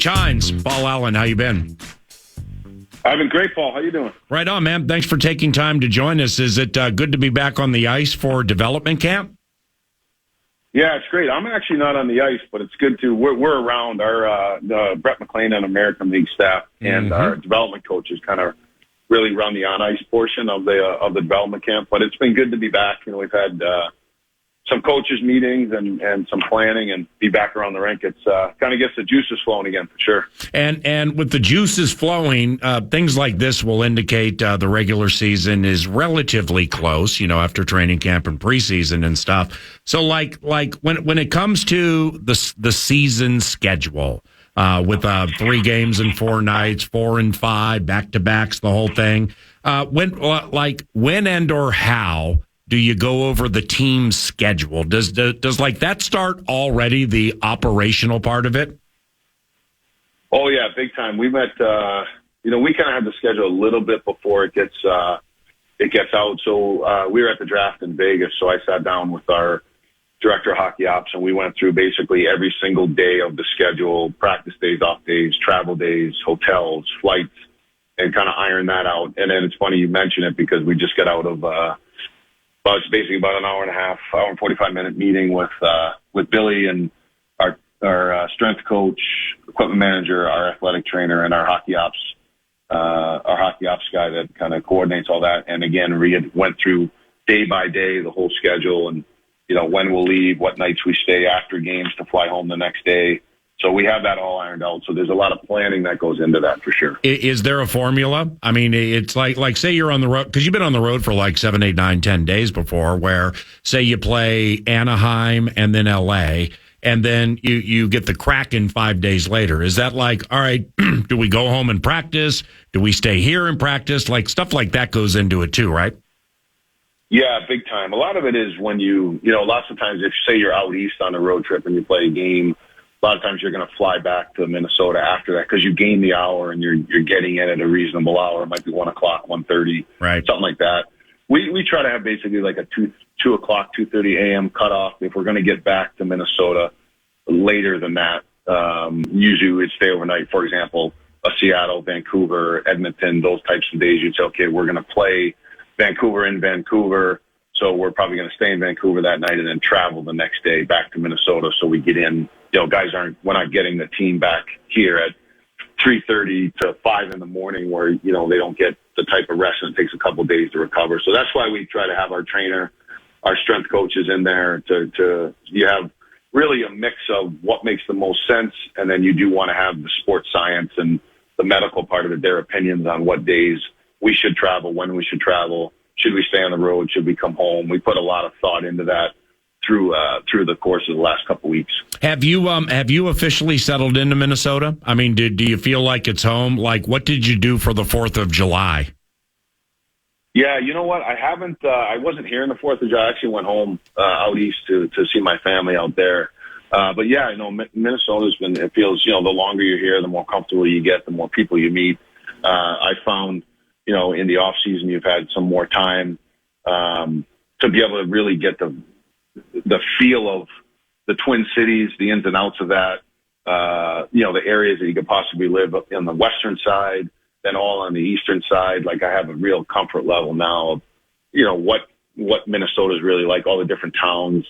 Coach Hynes, Paul Allen, how you been? I've been great, Paul. How you doing? Right on, man. Thanks for taking time to join us. Is it good to be back on the ice for development camp? Yeah, it's great. I'm actually not on the ice, but it's good to. We're around our the Brett McLean and American League staff and our development coaches kind of really run the on ice portion of the development camp. But it's been good to be back. You know, we've had some coaches meetings and some planning, and be back around the rink. It's kind of gets the juices flowing again for sure. And with the juices flowing, things like this will indicate the regular season is relatively close. You know, after training camp and preseason and stuff. So like when it comes to the season schedule. With 3 games and 4 nights, 4 and 5 back-to-backs, the whole thing. When and or how do you go over the team's schedule? Does like that start already, the operational part of it? Oh yeah, big time. We met. We kind of have the schedule a little bit before it gets out. So we were at the draft in Vegas. So I sat down with our director of hockey ops, and we went through basically every single day of the schedule, practice days, off days, travel days, hotels, flights, and kind of iron that out. And then it's funny you mention it because we just got out of it's basically about an hour and 45-minute meeting with Billy and our strength coach, equipment manager, our athletic trainer, and our hockey ops guy that kind of coordinates all that. And again, we went through day by day the whole schedule and, you know, when we'll leave, what nights we stay after games to fly home the next day. So we have that all ironed out. So there's a lot of planning that goes into that for sure. Is there a formula? I mean, it's like say you're on the road, because you've been on the road for like 7, 8, 9, 10 days before, where say you play Anaheim and then LA, and then you get the Kraken 5 days later. Is that like, all right, do we go home and practice? Do we stay here and practice? Like stuff like that goes into it too, right? Yeah, big time. A lot of it is when lots of times if say you're out east on a road trip and you play a game, a lot of times you're going to fly back to Minnesota after that because you gain the hour and you're getting in at a reasonable hour. It might be 1 o'clock, 1:30, right? Something like that. We try to have basically like a 2 o'clock, 2:30 a.m. cutoff if we're going to get back to Minnesota later than that. Usually we'd stay overnight. For example, a Seattle, Vancouver, Edmonton, those types of days. You'd say, okay, we're going to play Vancouver in Vancouver. So we're probably going to stay in Vancouver that night and then travel the next day back to Minnesota. So we get in, we're not getting the team back here at 3:30 to 5 in the morning where, they don't get the type of rest and it takes a couple of days to recover. So that's why we try to have our trainer, our strength coaches in there you have really a mix of what makes the most sense. And then you do want to have the sports science and the medical part of it, their opinions on what days we should travel, when we should travel. Should we stay on the road? Should we come home? We put a lot of thought into that through the course of the last couple of weeks. Have you officially settled into Minnesota? I mean, do you feel like it's home? Like, what did you do for the 4th of July? Yeah, you know what? I haven't. I wasn't here on the 4th of July. I actually went home out east to see my family out there. But yeah, Minnesota's been. It feels the longer you're here, the more comfortable you get, the more people you meet. I found. In the off season, you've had some more time to be able to really get the feel of the Twin Cities, the ins and outs of that. The areas that you could possibly live up on the western side, then all on the eastern side. Like I have a real comfort level now of what Minnesota is really like, all the different towns,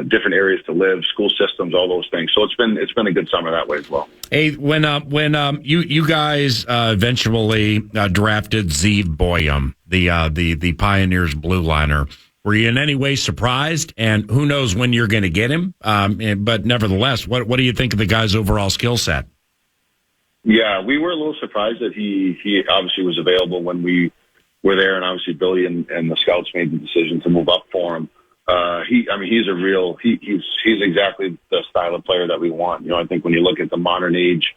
different areas to live, school systems, all those things. So it's been a good summer that way as well. Hey, when you guys eventually drafted Zeev Boyum, the Pioneers blue liner, were you in any way surprised? And who knows when you're going to get him? But nevertheless, what do you think of the guy's overall skill set? Yeah, we were a little surprised that he obviously was available when we were there, and obviously Billy and the scouts made the decision to move up for him. He's exactly the style of player that we want. I think when you look at the modern age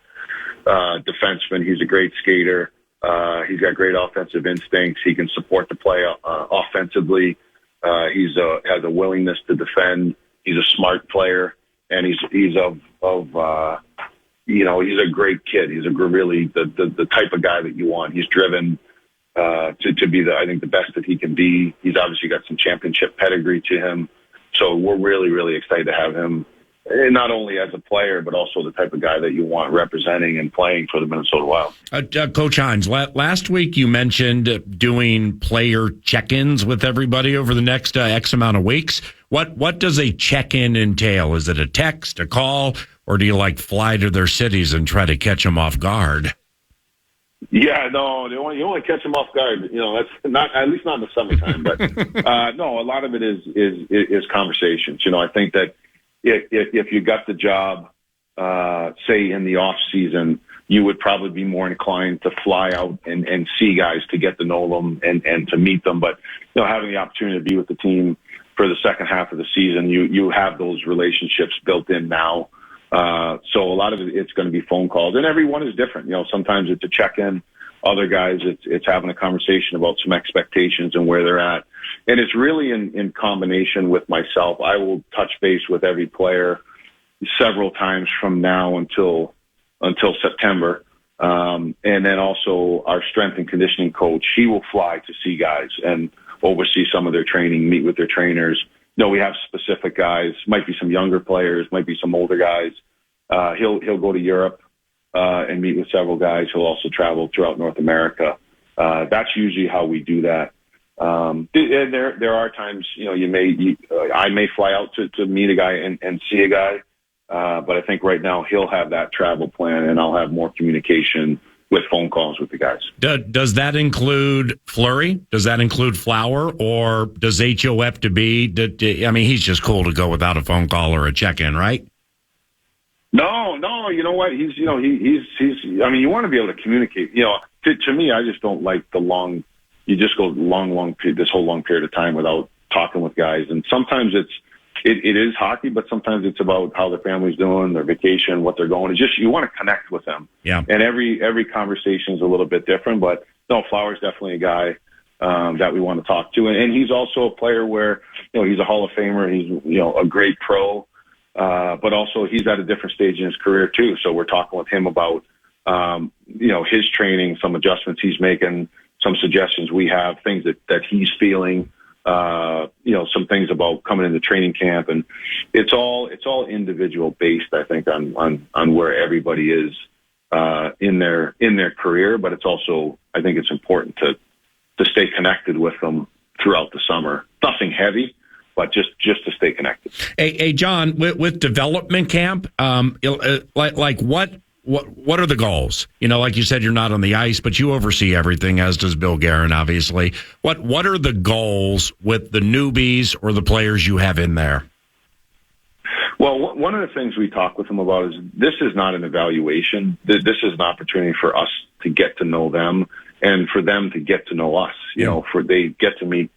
defenseman, he's a great skater. He's got great offensive instincts. He can support the play offensively. He's has a willingness to defend. He's a smart player, and he's a great kid. He's really the type of guy that you want. He's driven to be I think the best that he can be. He's obviously got some championship pedigree to him. So we're really, really excited to have him not only as a player, but also the type of guy that you want representing and playing for the Minnesota Wild. Coach Hynes, last week you mentioned doing player check-ins with everybody over the next X amount of weeks. What does a check-in entail? Is it a text, a call, or do you fly to their cities and try to catch them off guard? Yeah, no, you want to catch them off guard. That's not, at least not in the summertime. But no, a lot of it is conversations. I think that if you got the job, say in the off season, you would probably be more inclined to fly out and see guys to get to know them and to meet them. But having the opportunity to be with the team for the second half of the season, you have those relationships built in now. So a lot of it's going to be phone calls, and everyone is different. Sometimes it's a check-in. Other guys, it's having a conversation about some expectations and where they're at. And it's really in combination with myself. I will touch base with every player several times from now until September. And then also our strength and conditioning coach, he will fly to see guys and oversee some of their training, meet with their trainers. We have specific guys, might be some younger players, might be some older guys. He'll go to Europe and meet with several guys. He'll also travel throughout North America. That's usually how we do that. And there are times, I may fly out to meet a guy and see a guy. But I think right now he'll have that travel plan, and I'll have more communication with phone calls with the guys. Does that include Fleury? Does that include Flower? Or does HO have to be? He's just cool to go without a phone call or a check-in, right? No. You know what? He's. You want to be able to communicate. To me, I just don't like the long. You just go long this whole long period of time without talking with guys, and sometimes it is hockey, but sometimes it's about how their family's doing, their vacation, what they're going. It's just you want to connect with them. Yeah. And every conversation is a little bit different, but no, Flower's definitely a guy that we want to talk to, and he's also a player where he's a Hall of Famer. He's a great pro, but also he's at a different stage in his career too. So we're talking with him about his training, some adjustments he's making, some suggestions we have, things that he's feeling. Some things about coming into training camp, and it's all individual based, I think, on where everybody is in their career. But it's also, I think it's important to stay connected with them throughout the summer. Nothing heavy, but just to stay connected. Hey, John, with development camp, what are the goals? Like you said, you're not on the ice, but you oversee everything, as does Bill Guerin, obviously. What are the goals with the newbies or the players you have in there? Well, one of the things we talk with them about is this is not an evaluation. This is an opportunity for us to get to know them and for them to get to know us. They get to meet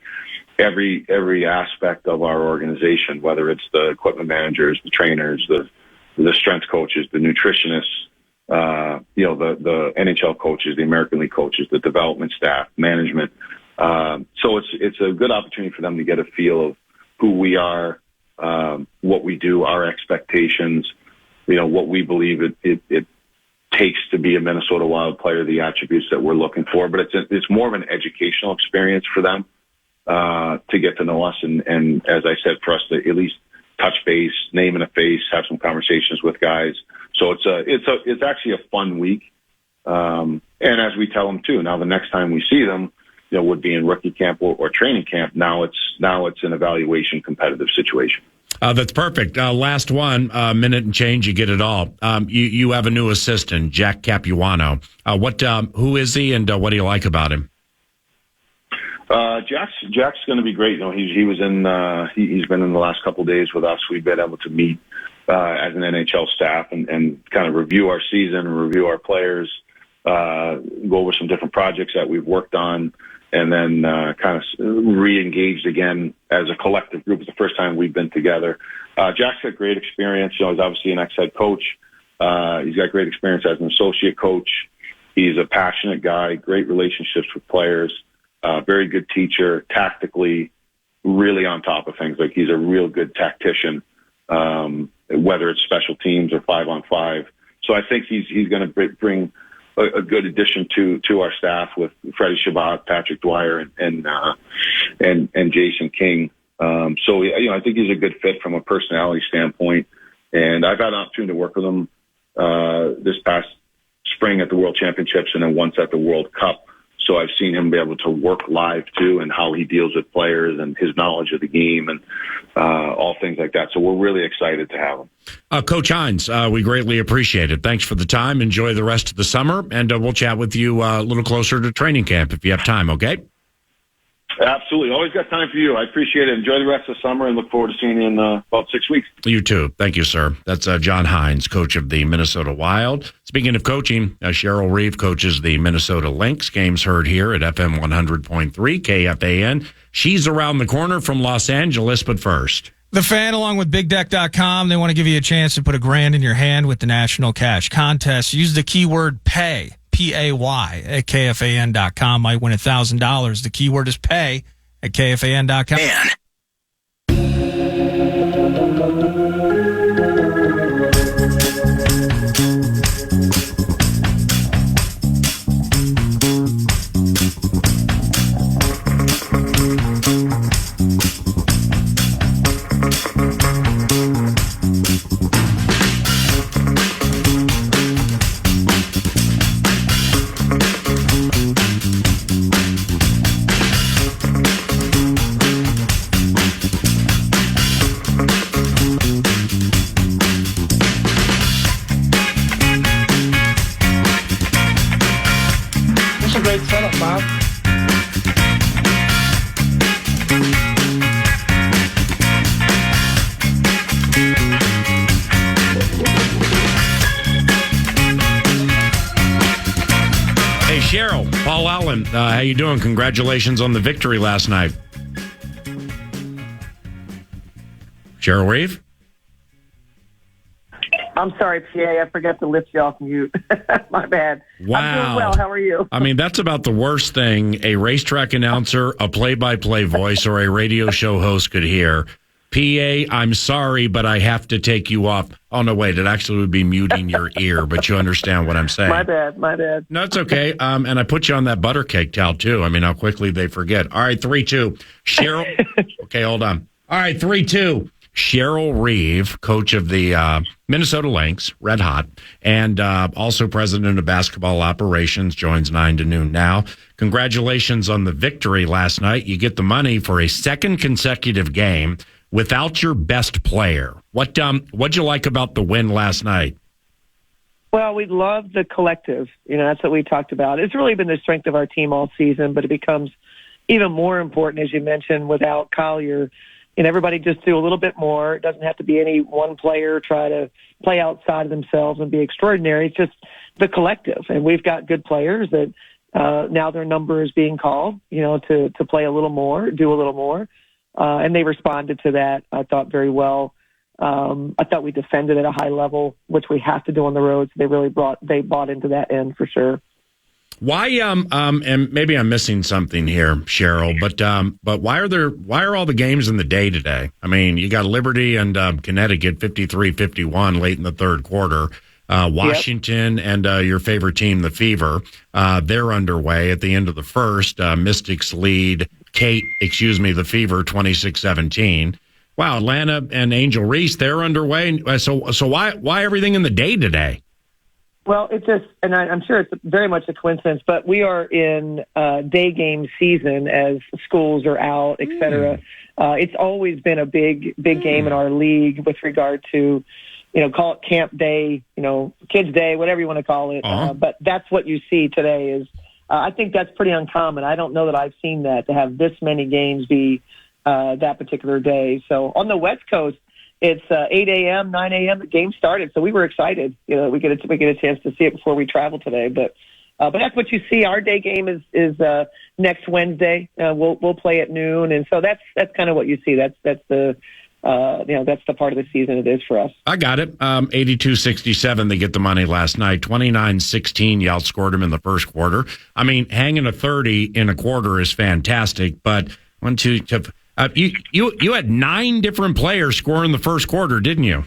every aspect of our organization, whether it's the equipment managers, the trainers, the strength coaches, the nutritionists, the NHL coaches, the American League coaches, the development staff, management. So it's a good opportunity for them to get a feel of who we are, what we do, our expectations, what we believe it takes to be a Minnesota Wild player, the attributes that we're looking for. But it's more of an educational experience for them to get to know us, and as I said, for us to at least touch base, name and a face, have some conversations with guys. So it's actually a fun week. And as we tell them too, now the next time we see them, would be in rookie camp or training camp. Now it's an evaluation competitive situation. That's perfect. Last one, minute and change, you get it all. You have a new assistant, Jack Capuano. Who is he, and what do you like about him? Jack's going to be great. He's been in the last couple of days with us. We've been able to meet as an NHL staff and kind of review our season, review our players, go over some different projects that we've worked on, and then kind of re-engaged again as a collective group. It's the first time we've been together. Jack's got great experience. He's obviously an ex-head coach. He's got great experience as an associate coach. He's a passionate guy, great relationships with players. Very good teacher, tactically, really on top of things. He's a real good tactician, whether it's special teams or 5-on-5. So I think he's going to bring a good addition to our staff with Freddie Shabbat, Patrick Dwyer, and Jason King. So I think he's a good fit from a personality standpoint. And I've had an opportunity to work with him this past spring at the World Championships and then once at the World Cup. So I've seen him be able to work live too, and how he deals with players and his knowledge of the game and all things like that. So we're really excited to have him. Coach Hynes, we greatly appreciate it. Thanks for the time. Enjoy the rest of the summer, and we'll chat with you a little closer to training camp if you have time, okay? Absolutely. Always got time for you. I appreciate it. Enjoy the rest of the summer and look forward to seeing you in about 6 weeks. You too. Thank you, sir. That's John Hynes, coach of the Minnesota Wild. Speaking of coaching, Cheryl Reeve coaches the Minnesota Lynx. Games heard here at FM 100.3 KFAN. She's around the corner from Los Angeles, but first. The Fan, along with BigDeck.com, they want to give you a chance to put $1,000 in your hand with the National Cash Contest. Use the keyword PAY. PAY at KFAN.com. Might win $1,000. The keyword is pay at KFAN.com. Man. Great setup, Bob. Hey, Cheryl, Paul Allen, how you doing? Congratulations on the victory last night. Cheryl Reeve? I'm sorry, PA. I forgot to lift you off mute. My bad. Wow. I'm doing well. How are you? I mean, that's about the worst thing a racetrack announcer, a play-by-play voice, or a radio show host could hear. PA, I'm sorry, but I have to take you off. Oh, no, wait. It actually would be muting your ear, but you understand what I'm saying. My bad. No, it's okay. And I put you on that butter cake towel, too. I mean, how quickly they forget. All right, 3-2. Cheryl. Okay, hold on. All right, 3-2. Cheryl Reeve, coach of the Minnesota Lynx, red hot, and also president of basketball operations, joins 9 to noon now. Congratulations on the victory last night. You get the money for a second consecutive game without your best player. What'd you like about the win last night? Well, we love the collective. That's what we talked about. It's really been the strength of our team all season, but it becomes even more important, as you mentioned, without Collier. And everybody just do a little bit more. It doesn't have to be any one player try to play outside of themselves and be extraordinary. It's just the collective. And we've got good players that now their number is being called, to play a little more, do a little more. And they responded to that, I thought, very well. I thought we defended at a high level, which we have to do on the road. So they bought into that end for sure. Why, and maybe I'm missing something here, Cheryl, but why are all the games in the day today? I mean, you got Liberty and Connecticut 53-51 late in the third quarter. Washington and your favorite team, the Fever, they're underway at the end of the first. Mystics lead the Fever 26-17. Wow, Atlanta and Angel Reese, they're underway. So why everything in the day today? Well, it's just, and I'm sure it's very much a coincidence, but we are in day game season as schools are out, et cetera. It's always been a big game in our league with regard to, call it camp day, kids day, whatever you want to call it. But that's what you see today is, I think that's pretty uncommon. I don't know that I've seen that, to have this many games be that particular day. So on the West Coast, it's 8 a.m., 9 a.m. The game started, so we were excited. We get a chance to see it before we travel today. But that's what you see. Our day game is next Wednesday. We'll play at noon, and so that's kind of what you see. That's the that's the part of the season it is for us. I got it. 82-67. They get the money last night. 29-16. You outscored them in the first quarter. I mean, hanging a 30 in a quarter is fantastic, but you had 9 different players score in the first quarter, didn't you?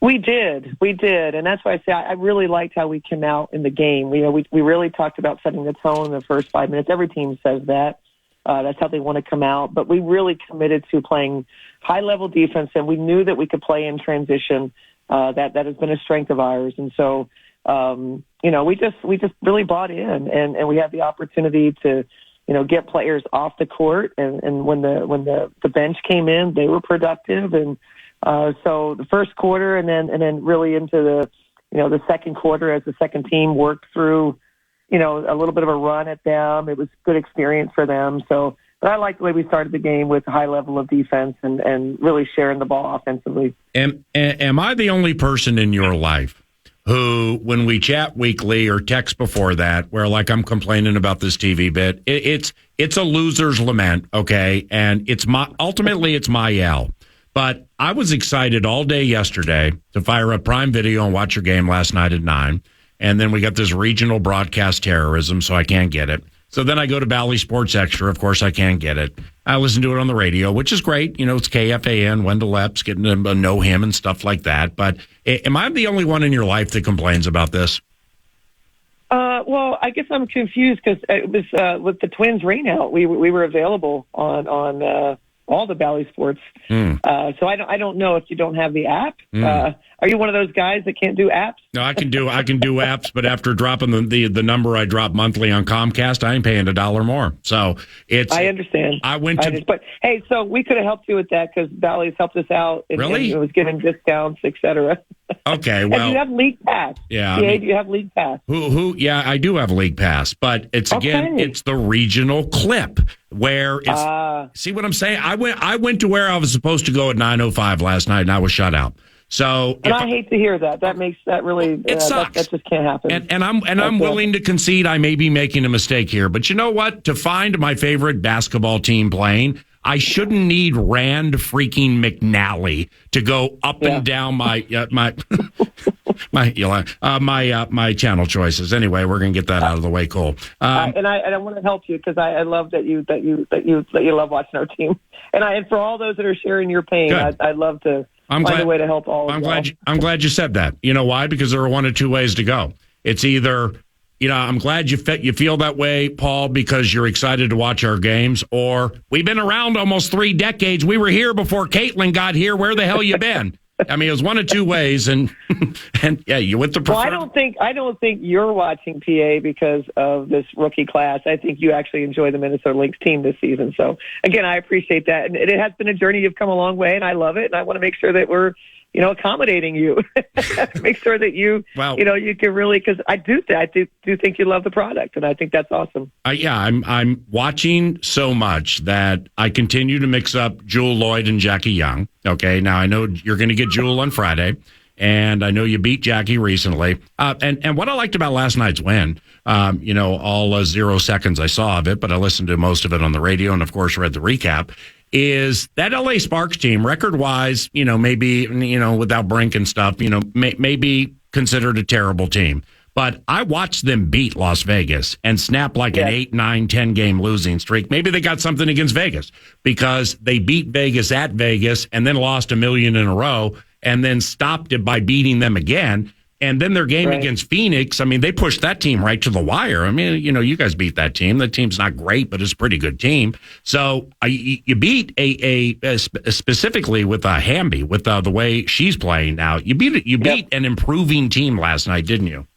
We did, and that's why I say I really liked how we came out in the game. We really talked about setting the tone in the first 5 minutes. Every team says that, That's how they want to come out. But we really committed to playing high-level defense, and we knew that we could play in transition. That has been a strength of ours. And so, we just really bought in, and we had the opportunity to, get players off the court. And when the bench came in, they were productive. And so the first quarter, and then really into the second quarter, as the second team worked through, a little bit of a run at them. It was good experience for them. So, but I like the way we started the game with a high level of defense and really sharing the ball offensively. Am I the only person in your life who, when we chat weekly or text before that, where like I'm complaining about this TV bit, it's a loser's lament, okay? And ultimately it's my L. But I was excited all day yesterday to fire up Prime Video and watch your game last night at 9. And then we got this regional broadcast terrorism, so I can't get it. So then I go to Bally Sports Extra. Of course, I can't get it. I listen to it on the radio, which is great. It's KFAN, Wendell Epps, getting to know him and stuff like that. But am I the only one in your life that complains about this? Well, I guess I'm confused because it was with the Twins rain out. We were available on all the Bally Sports. So I don't know if you don't have the app. Are you one of those guys that can't do apps? No, I can do apps, but after dropping the number I drop monthly on Comcast, I ain't paying $1 more. So I understand. But hey, so we could have helped you with that because Bally's helped us out. Really? And it was giving discounts, etc. Okay, well, and you have League Pass. Yeah, do you have League Pass? Yeah, I do have League Pass, but it's the regional clip where it's. See what I'm saying? I went to where I was supposed to go at 9:05 last night, and I was shut out. So, and I hate to hear that. That makes that really it sucks. That just can't happen. And I'm willing to concede I may be making a mistake here, but you know what? To find my favorite basketball team playing, I shouldn't need Rand freaking McNally to go up and down my my channel choices. Anyway, we're gonna get that out of the way. Cool. And I want to help you because I love that you love watching our team. And for all those that are sharing your pain, I'd love to. Find a way to help all of you. I'm glad you said that. You know why? Because there are one of two ways to go. It's either, I'm glad you feel that way, Paul, because you're excited to watch our games, or we've been around almost 3 decades. We were here before Caitlin got here. Where the hell you been? I mean, it was one of two ways, and yeah, you went to prefer. Well, I don't think you're watching PA because of this rookie class. I think you actually enjoy the Minnesota Lynx team this season. So again, I appreciate that, and it has been a journey. You've come a long way, and I love it. And I want to make sure that we're, accommodating you. Make sure that you can really, because I do think you love the product, and I think that's awesome. I'm watching so much that I continue to mix up Jewel Lloyd and Jackie Young. Okay, now I know you're going to get Jewel on Friday, and I know you beat Jackie recently. And what I liked about last night's win, all 0 seconds I saw of it, but I listened to most of it on the radio, and of course read the recap. Is that LA Sparks team record-wise, maybe, without Brink and stuff, may be considered a terrible team. But I watched them beat Las Vegas and snap like an 8, 9, 10 game losing streak. Maybe they got something against Vegas because they beat Vegas at Vegas and then lost $1 million in a row and then stopped it by beating them again. And then their game against Phoenix, I mean, they pushed that team right to the wire. I mean, you guys beat that team. The team's not great, but it's a pretty good team. So you beat a specifically with Hamby, with the way she's playing now. You beat an improving team last night, didn't you?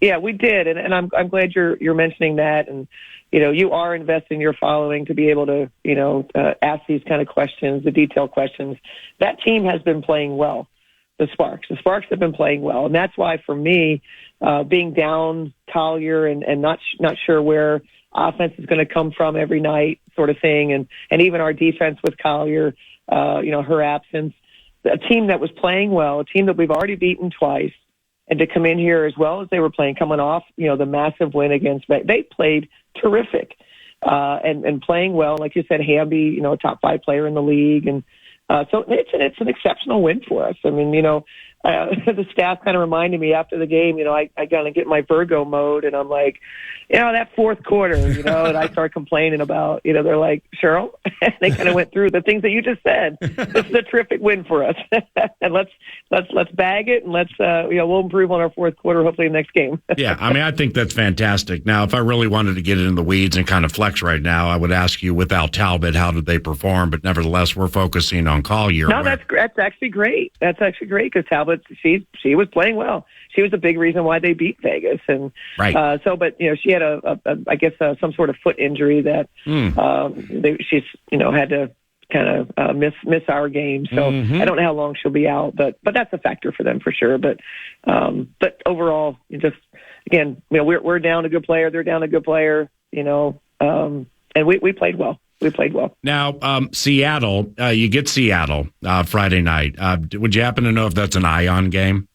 Yeah, we did, and I'm glad you're mentioning that. And you are investing your following to be able to ask these kind of questions, the detailed questions. That team has been playing well. The Sparks have been playing well, and that's why for me, being down Collier and not sure where offense is going to come from every night, sort of thing, and even our defense with Collier, her absence, a team that was playing well, a team that we've already beaten twice, and to come in here as well as they were playing, coming off the massive win against they played terrific, and playing well, like you said, Hamby, a top 5 player in the league, and. So it's an exceptional win for us. I mean, the staff kind of reminded me after the game, I kind of get my Virgo mode, and I'm like, that fourth quarter, and I start complaining about, they're like, Cheryl, and they kind of went through the things that you just said. This is a terrific win for us, and let's bag it, and we'll improve on our fourth quarter, hopefully next game. Yeah, I think that's fantastic. Now, if I really wanted to get it in the weeds and kind of flex right now, I would ask you, without Talbot, how did they perform? But nevertheless, we're focusing on call year. No, that's actually great. That's actually great because Talbot, she was playing well. She was a big reason why they beat Vegas, and right. But she had I guess some sort of foot injury that she's had to kind of miss our game. So I don't know how long she'll be out, but that's a factor for them for sure. But overall, again, we're down a good player. They're down a good player. And we played well. We played well. Now, Seattle, you get Seattle Friday night. Would you happen to know if that's an Ion game?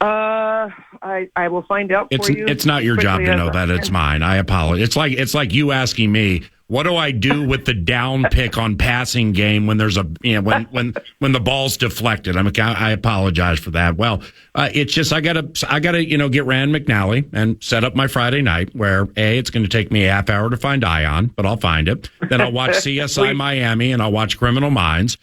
I will find out for you. It's not your job to know that. It's mine. I apologize. It's like you asking me, what do I do with the down pick on passing game when there's when the ball's deflected? I apologize for that. Well, it's just I gotta get Rand McNally and set up my Friday night where it's going to take me a half hour to find Ion, but I'll find it. Then I'll watch CSI Miami and I'll watch Criminal Minds,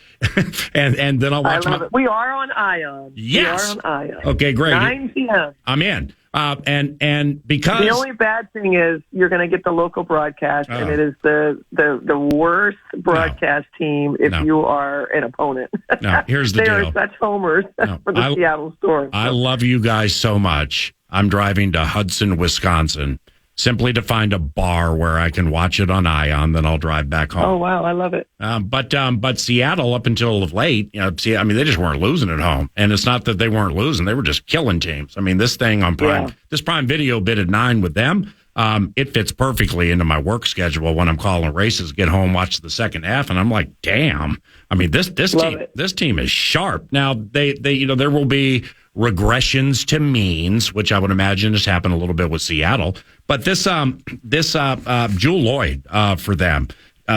and then I'll watch. We are on Ion. Yes. We are on Ion. Okay, great. 9 p.m. I'm in. And because the only bad thing is you're going to get the local broadcast, and it is the worst broadcast team if you are an opponent. No, here's the deal. They are such homers for the Seattle Storm. I love you guys so much. I'm driving to Hudson, Wisconsin, simply to find a bar where I can watch it on Ion. Then I'll drive back home. Oh wow, I love it. But Seattle, up until of late, they just weren't losing at home, and it's not that they weren't losing; they were just killing teams. This thing on Prime, this Prime Video bid at 9 with them. It fits perfectly into my work schedule when I'm calling races. Get home, watch the second half, and I'm like, damn. This team is sharp. Now they there will be regressions to means, which I would imagine has happened a little bit with Seattle. But this Jewel Lloyd for them,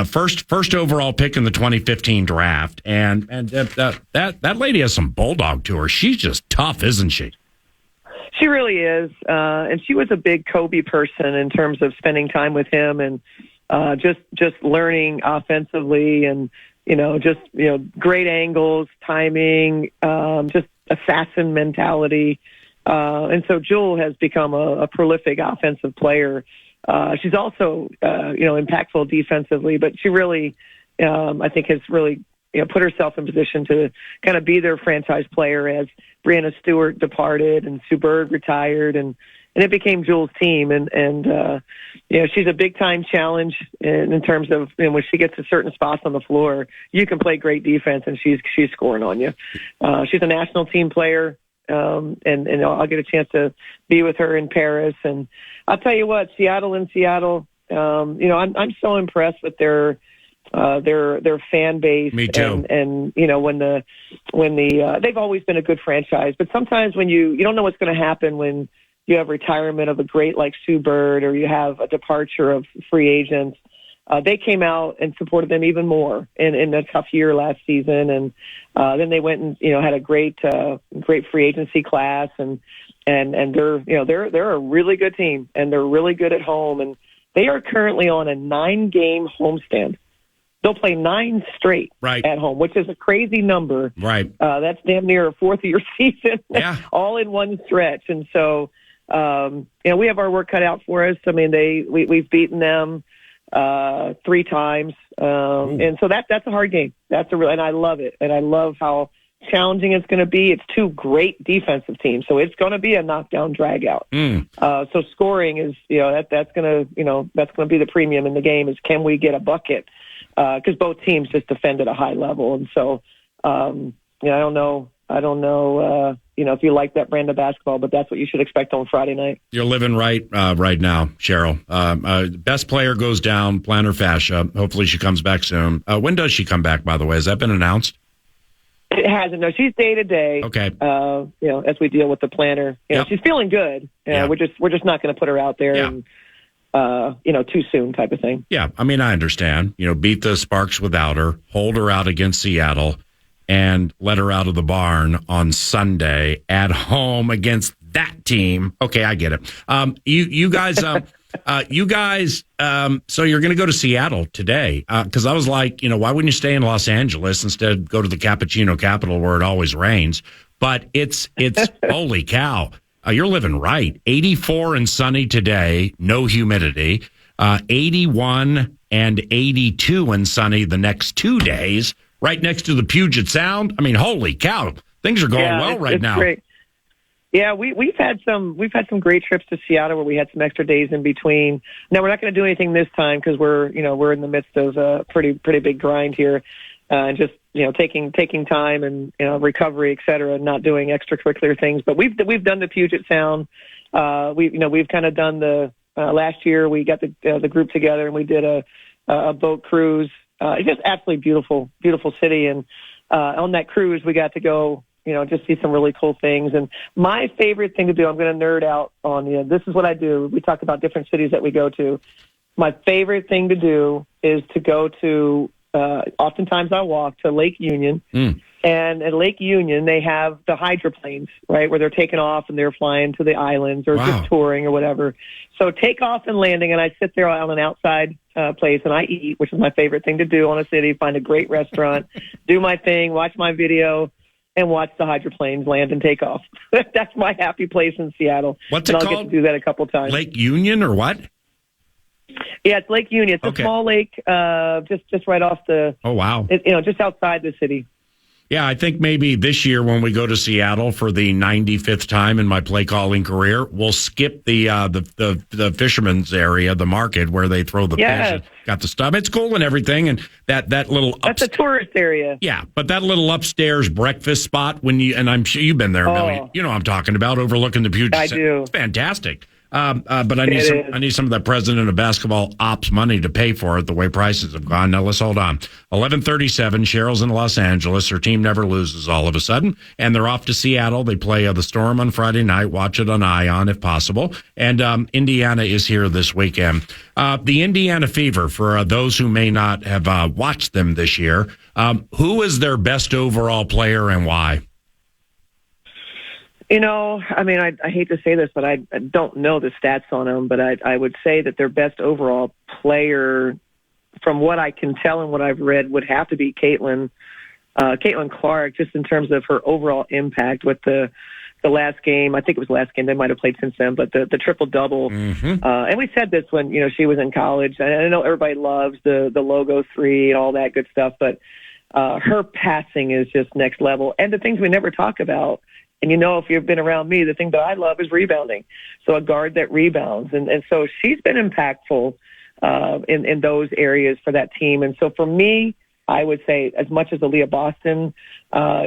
first overall pick in the 2015 draft, and that lady has some bulldog to her. She's just tough, isn't she? She really is, and she was a big Kobe person in terms of spending time with him and just learning offensively, and great angles, timing, just assassin mentality. And so Jewel has become a prolific offensive player. She's also, impactful defensively, but she really, I think has really, put herself in position to kind of be their franchise player as Brianna Stewart departed and Sue Bird retired, and it became Jewel's team. And she's a big time challenge in terms of, when she gets to certain spots on the floor, you can play great defense and she's scoring on you. She's a national team player. And I'll get a chance to be with her in Paris. And I'll tell you what, Seattle, I'm so impressed with their fan base. Me too. And when the they've always been a good franchise, but sometimes when you don't know what's going to happen when you have retirement of a great like Sue Bird, or you have a departure of free agents. They came out and supported them even more in a tough year last season, and then they went and had a great free agency class, and they're a really good team, and they're really good at home, and they are currently on a 9-game homestand. They'll play 9 straight at home, which is a crazy number. Right, that's damn near a fourth of your season, all in one stretch, and so we have our work cut out for us. We've beaten them 3 times. And so that's a hard game. And I love it. And I love how challenging it's going to be. It's 2 great defensive teams. So it's going to be a knockdown drag out. So scoring is, that's going to be the premium in the game is, can we get a bucket? Cause both teams just defend at a high level. And so, I don't know, if you like that brand of basketball, but that's what you should expect on Friday night. You're living right now, Cheryl. Best player goes down, plantar fascia. Hopefully she comes back soon. When does she come back, by the way? Has that been announced? It hasn't. No, she's day to day. Okay. As we deal with the plantar, she's feeling good. We're just not going to put her out there and, too soon type of thing. Yeah. I understand, beat the Sparks without her, hold her out against Seattle. and let her out of the barn on Sunday at home against that team. Okay, I get it. You guys, so you're going to go to Seattle today? Because I was like, why wouldn't you stay in Los Angeles instead? Go to the cappuccino capital where it always rains. But it's holy cow. You're living right. 84 and sunny today, no humidity. 81 and 82 and sunny the next 2 days. Right next to the Puget Sound. I mean, holy cow, things are going well right now. Great. Yeah, we've had some great trips to Seattle where we had some extra days in between. Now we're not going to do anything this time because we're in the midst of a pretty big grind here, and just taking time and recovery, et cetera, not doing extracurricular things. But we've done the Puget Sound. We've kind of done the last year. We got the group together and we did a boat cruise. It's just absolutely beautiful city. And on that cruise, we got to go, just see some really cool things. And my favorite thing to do, I'm going to nerd out on you. This is what I do. We talk about different cities that we go to. My favorite thing to do is to go to, oftentimes I walk to Lake Union. And at Lake Union, they have the hydroplanes, right, where they're taking off and they're flying to the islands or just touring or whatever. So takeoff and landing, and I sit there on an outside place and I eat, which is my favorite thing to do on a city, find a great restaurant, do my thing, watch my video, and watch the hydroplanes land and take off. That's my happy place in Seattle. What's it I'll called? Get to do that a couple times. Lake Union or what? Yeah, it's Lake Union. It's a small lake, just right off the. Oh wow! Just outside the city. Yeah, I think maybe this year when we go to Seattle for the 95th time in my play calling career, we'll skip the fisherman's area, the market where they throw the fish. Got the stuff. It's cool and everything, and that little. That's a tourist area. Yeah, but that little upstairs breakfast spot and I'm sure you've been there, Millie. You know what I'm talking about, overlooking the Puget Sound. I do. It's fantastic. But I need some of that president of basketball ops money to pay for it the way prices have gone. Now let's hold on. 11:37. Cheryl's in Los Angeles. Her team never loses all of a sudden, and they're off to Seattle. They play the Storm on Friday night. Watch it on Ion if possible. And Indiana is here this weekend. The Indiana Fever, for those who may not have watched them this year, who is their best overall player and why? I hate to say this, but I don't know the stats on them, but I would say that their best overall player, from what I can tell and what I've read, would have to be Caitlin Clark, just in terms of her overall impact with the last game. I think it was the last game. They might have played since then, but the triple-double. And we said this when, she was in college. I know everybody loves the logo 3 and all that good stuff, but her passing is just next level. And the things we never talk about, and if you've been around me, the thing that I love is rebounding. So a guard that rebounds. And so she's been impactful in those areas for that team. And so for me, I would say as much as Aaliyah Boston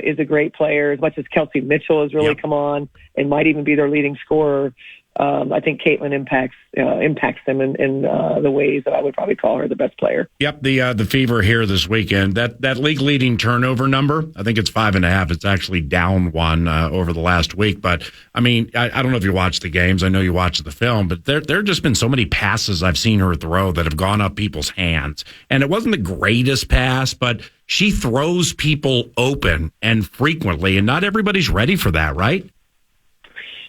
is a great player, as much as Kelsey Mitchell has really come on and might even be their leading scorer, I think Caitlin impacts them in the ways that I would probably call her the best player. Yep, the Fever here this weekend. That league leading turnover number, I think it's 5.5. It's actually down 1 over the last week. But I mean, I don't know if you watch the games. I know you watch the film, but there have just been so many passes I've seen her throw that have gone up people's hands, and it wasn't the greatest pass, but she throws people open and frequently, and not everybody's ready for that, right?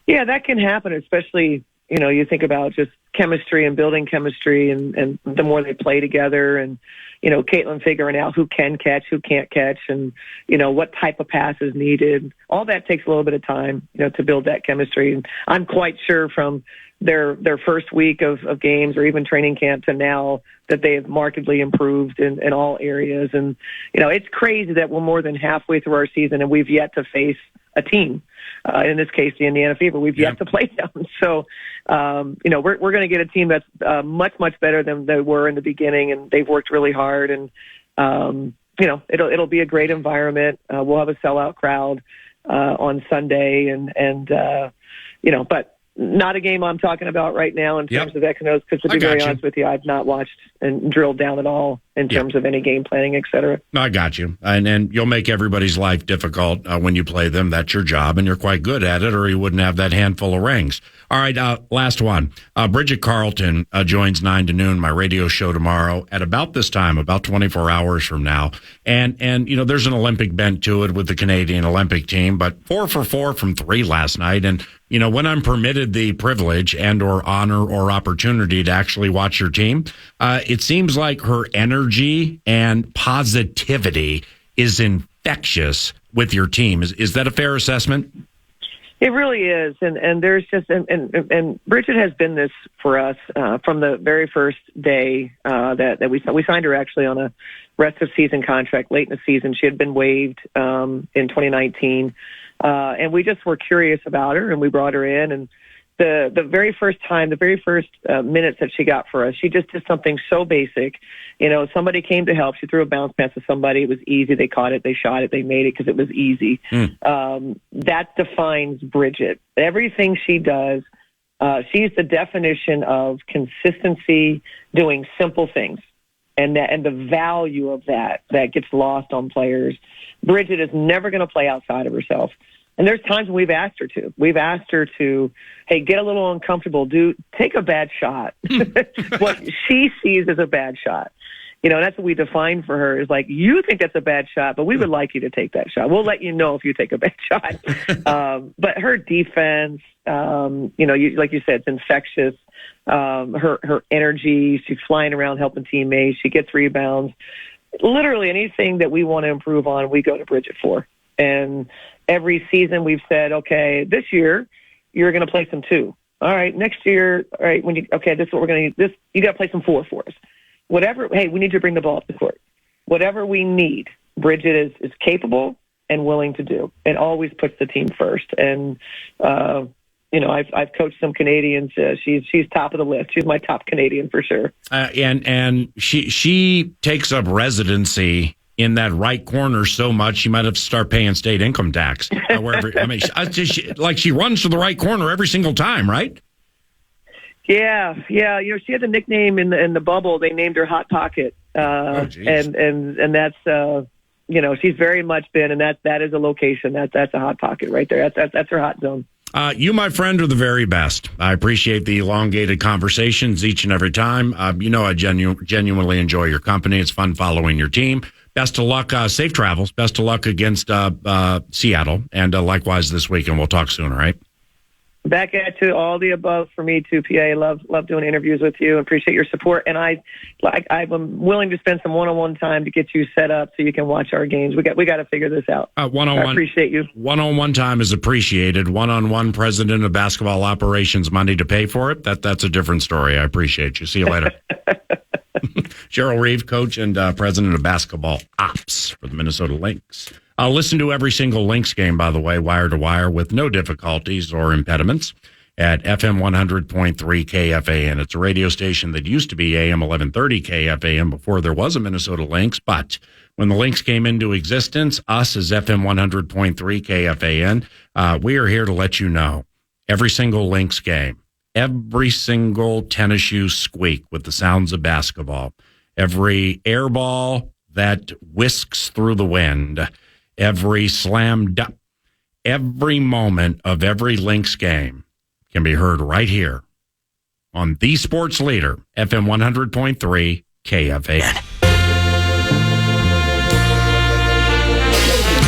Yeah, that can happen, especially, you think about just chemistry and building chemistry and the more they play together and, Caitlin figuring out who can catch, who can't catch, and, what type of pass is needed. All that takes a little bit of time, to build that chemistry. And I'm quite sure from their first week of games or even training camp to now that they have markedly improved in all areas. And, it's crazy that we're more than halfway through our season and we've yet to face a team. In this case, the Indiana Fever, we've yet to play them. So, we're going to get a team that's much, much better than they were in the beginning, and they've worked really hard. And, it'll be a great environment. We'll have a sellout crowd on Sunday, but not a game I'm talking about right now in terms of X and O's, because to be very honest with you, I've not watched and drilled down at all in terms of any game planning, et cetera. I got you. And you'll make everybody's life difficult when you play them. That's your job, and you're quite good at it, or you wouldn't have that handful of rings. All right, last one. Bridget Carlton joins 9 to noon, my radio show tomorrow at about this time, about 24 hours from now. And there's an Olympic bent to it with the Canadian Olympic team, but 4 for 4 from 3 last night. And, when I'm permitted the privilege and or honor or opportunity to actually watch your team, it seems like her energy and positivity is infectious with your team. Is that a fair assessment? It really is, and there's just and Bridget has been this for us from the very first day that we signed her actually on a rest of season contract late in the season. She had been waived in 2019, and we just were curious about her, and we brought her in. And the very first minutes that she got for us, she just did something so basic. Somebody came to help. She threw a bounce pass to somebody. It was easy. They caught it. They shot it. They made it because it was easy. That defines Bridget. Everything she does, she's the definition of consistency, doing simple things. And the value of that gets lost on players. Bridget is never going to play outside of herself. And there's times when we've asked her to. We've asked her to, hey, get a little uncomfortable. Take a bad shot. What she sees as a bad shot. That's what we define for her is like, you think that's a bad shot, but we would like you to take that shot. We'll let you know if you take a bad shot. But her defense, like you said, it's infectious. Her energy, she's flying around helping teammates. She gets rebounds. Literally anything that we want to improve on, we go to Bridget for. And every season we've said, okay, this year you're going to play some 2. All right, next year, all right, this is what we're going to need. You got to play some 4 for us. Whatever, hey, we need to bring the ball up the court. Whatever we need, Bridget is capable and willing to do, and always puts the team first. And I've coached some Canadians. She's top of the list. She's my top Canadian for sure. And she takes up residency in that right corner so much she might have to start paying state income tax. Wherever she runs to the right corner every single time, right? Yeah. She had the nickname in the bubble. They named her Hot Pocket, and that's she's very much been, and that is a location that's a hot pocket right there. That's her hot zone. You, my friend, are the very best. I appreciate the elongated conversations each and every time. I genuinely enjoy your company. It's fun following your team. Best of luck. Safe travels. Best of luck against Seattle, and likewise this weekend. We'll talk soon. All right. Back at you, all the above for me too, PA. Love doing interviews with you. Appreciate your support, and I'm willing to spend some one-on-one time to get you set up so you can watch our games. We got to figure this out. One-on-one. I appreciate you. One-on-one time is appreciated. One-on-one president of basketball operations, money to pay for it. That's a different story. I appreciate you. See you later. Cheryl Reeve, coach and president of basketball ops for the Minnesota Lynx. I'll listen to every single Lynx game, by the way, wire to wire, with no difficulties or impediments at FM 100.3 KFAN. It's a radio station that used to be AM 1130 KFAN before there was a Minnesota Lynx. But when the Lynx came into existence, us as FM 100.3 KFAN, we are here to let you know every single Lynx game, every single tennis shoe squeak with the sounds of basketball, every air ball that whisks through the wind, every slam dunk, every moment of every Lynx game can be heard right here on the sports leader, FM 100.3 KFAN.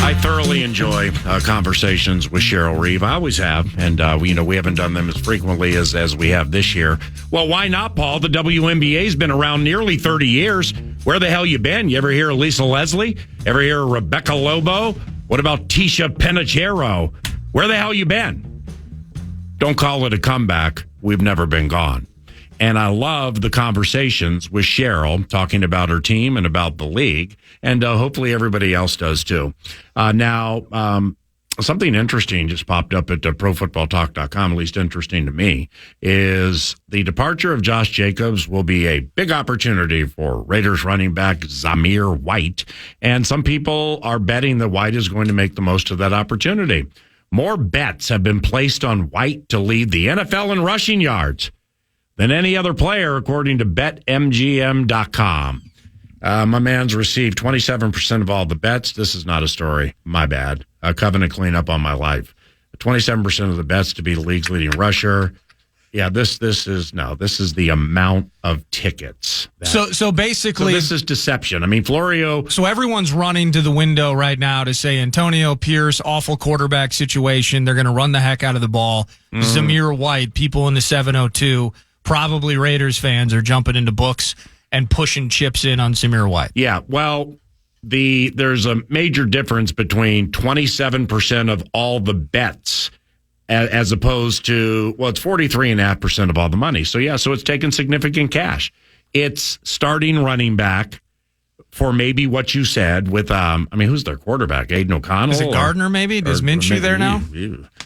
I thoroughly enjoy conversations with Cheryl Reeve. I always have, and we haven't done them as frequently as we have this year. Well, why not, Paul? The WNBA's been around nearly 30 years. Where the hell you been? You ever hear of Lisa Leslie? Ever hear of Rebecca Lobo? What about Tisha Penicheiro? Where the hell you been? Don't call it a comeback. We've never been gone. And I love the conversations with Cheryl talking about her team and about the league. And hopefully everybody else does too. Now, something interesting just popped up at ProFootballTalk.com, at least interesting to me, is the departure of Josh Jacobs will be a big opportunity for Raiders running back Zamir White. And some people are betting that White is going to make the most of that opportunity. More bets have been placed on White to lead the NFL in rushing yards than any other player, according to BetMGM.com. My man's received 27% of all the bets. This is not a story. My bad. A covenant cleanup on my life. 27% of the bets to be the league's leading rusher. Yeah, this is the amount of tickets. So basically, this is deception. I mean, Florio. So everyone's running to the window right now to say Antonio Pierce, awful quarterback situation. They're going to run the heck out of the ball. Zamir White, people in the 702, probably Raiders fans are jumping into books and pushing chips in on Zamir White. Yeah, well, there's a major difference between 27% of all the bets as opposed to, well, it's 43.5% of all the money. So, yeah, so it's taking significant cash. It's starting running back for maybe what you said with, who's their quarterback? Aiden O'Connell? Is it Gardner maybe? Is Minshew there now?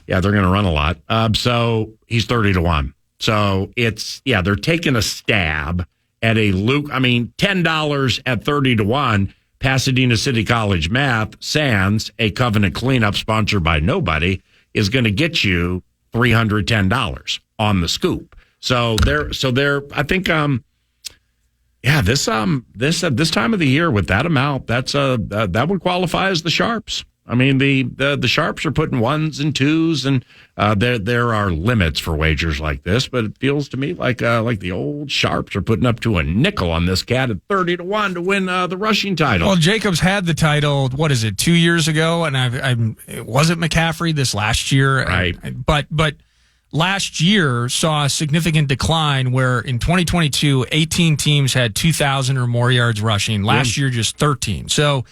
Yeah, they're going to run a lot. So he's 30-1. So they're taking a stab at a Luke. I mean, $10 at 30-1. Pasadena City College math, sans a covenant cleanup sponsored by nobody, is going to get you $310 on the scoop. So they're I think this time of the year with that amount, that would qualify as the sharps. I mean, the sharps are putting ones and twos, and there are limits for wagers like this. But it feels to me like the old sharps are putting up to a nickel on this cat at 30-1 to win the rushing title. Well, Jacobs had the title. What is it? 2 years ago, and it wasn't McCaffrey this last year, right? But last year saw a significant decline where in 2022, 18 teams had 2,000 or more yards rushing. Last year, just 13. So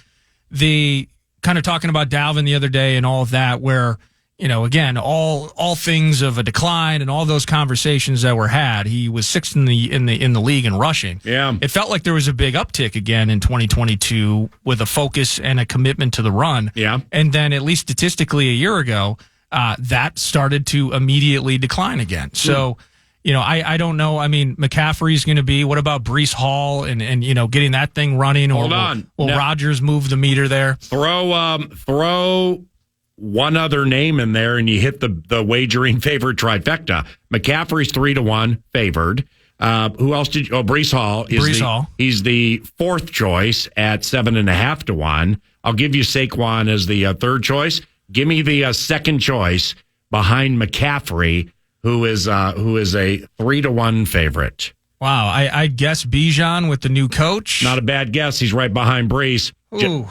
the kind of talking about Dalvin the other day and all of that, where, again, all things of a decline and all those conversations that were had, he was sixth in the league in rushing. Yeah. It felt like there was a big uptick again in 2022 with a focus and a commitment to the run. Yeah. And then at least statistically a year ago, that started to immediately decline again. So, I don't know. I mean, McCaffrey's going to be, what about Breece Hall and getting that thing running? Hold on. Will Rodgers move the meter there? Throw one other name in there and you hit the wagering favorite trifecta. McCaffrey's 3-1 favored. Who else did you? Breece Hall. Hall. He's the fourth choice at 7.5-1. I'll give you Saquon as the third choice. Give me the second choice behind McCaffrey, who is a 3-1 favorite. Wow, I guess Bijan with the new coach. Not a bad guess. He's right behind Breece.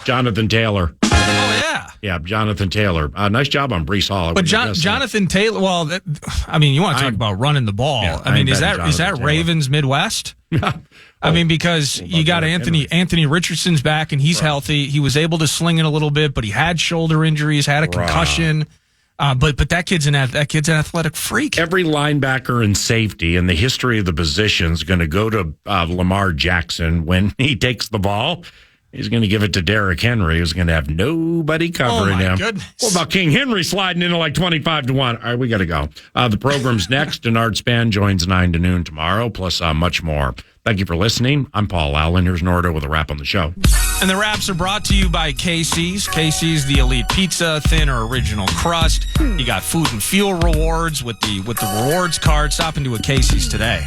Jonathan Taylor. Oh yeah, yeah, Jonathan Taylor. Nice job on Breece Hall. But Jonathan Taylor. Well, you want to talk about running the ball? Yeah, is that Ravens Midwest? Because you got Anthony Richardson's back and he's healthy. He was able to sling it a little bit, but he had shoulder injuries, had a concussion. But that kid's an athletic freak. Every linebacker and safety in the history of the position is going to go to Lamar Jackson when he takes the ball. He's going to give it to Derrick Henry, who's going to have nobody covering him. Goodness. What about King Henry sliding into like 25-1? All right, we got to go. The program's next. Denard Span joins 9 to noon tomorrow, plus much more. Thank you for listening. I'm Paul Allen. Here's Nordo with a wrap on the show. And the wraps are brought to you by Casey's. Casey's, the elite pizza, thin or original crust. You got food and fuel rewards with the rewards card. Stop into a Casey's today.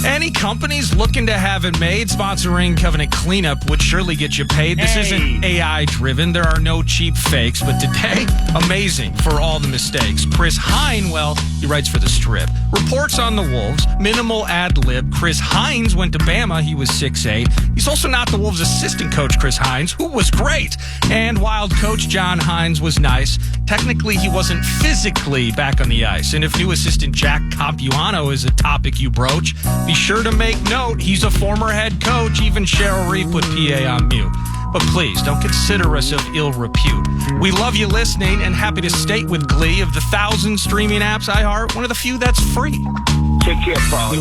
Any companies looking to have it made, sponsoring Covenant Cleanup would surely get you paid. This isn't AI-driven. There are no cheap fakes. But today, amazing for all the mistakes. Chris Hynes, he writes for The Strip. Reports on the Wolves. Minimal ad-lib. Chris Hynes went to Bama. He was 6'8". He's also not the Wolves' assistant coach, Chris Hynes, who was great. And wild coach John Hynes was nice. Technically, he wasn't physically back on the ice. And if new assistant Jack Capuano is a topic you broach, be sure to make note, he's a former head coach. Even Cheryl Reeve put PA on mute. But please, don't consider us of ill repute. We love you listening and happy to state with glee of the 1,000 streaming apps iHeart, one of the few that's free. Take care, Paul.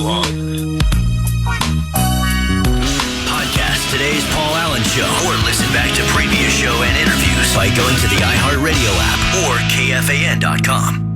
Podcast today's Paul Allen Show, or listen back to previous show and interviews by going to the iHeartRadio app or KFAN.com.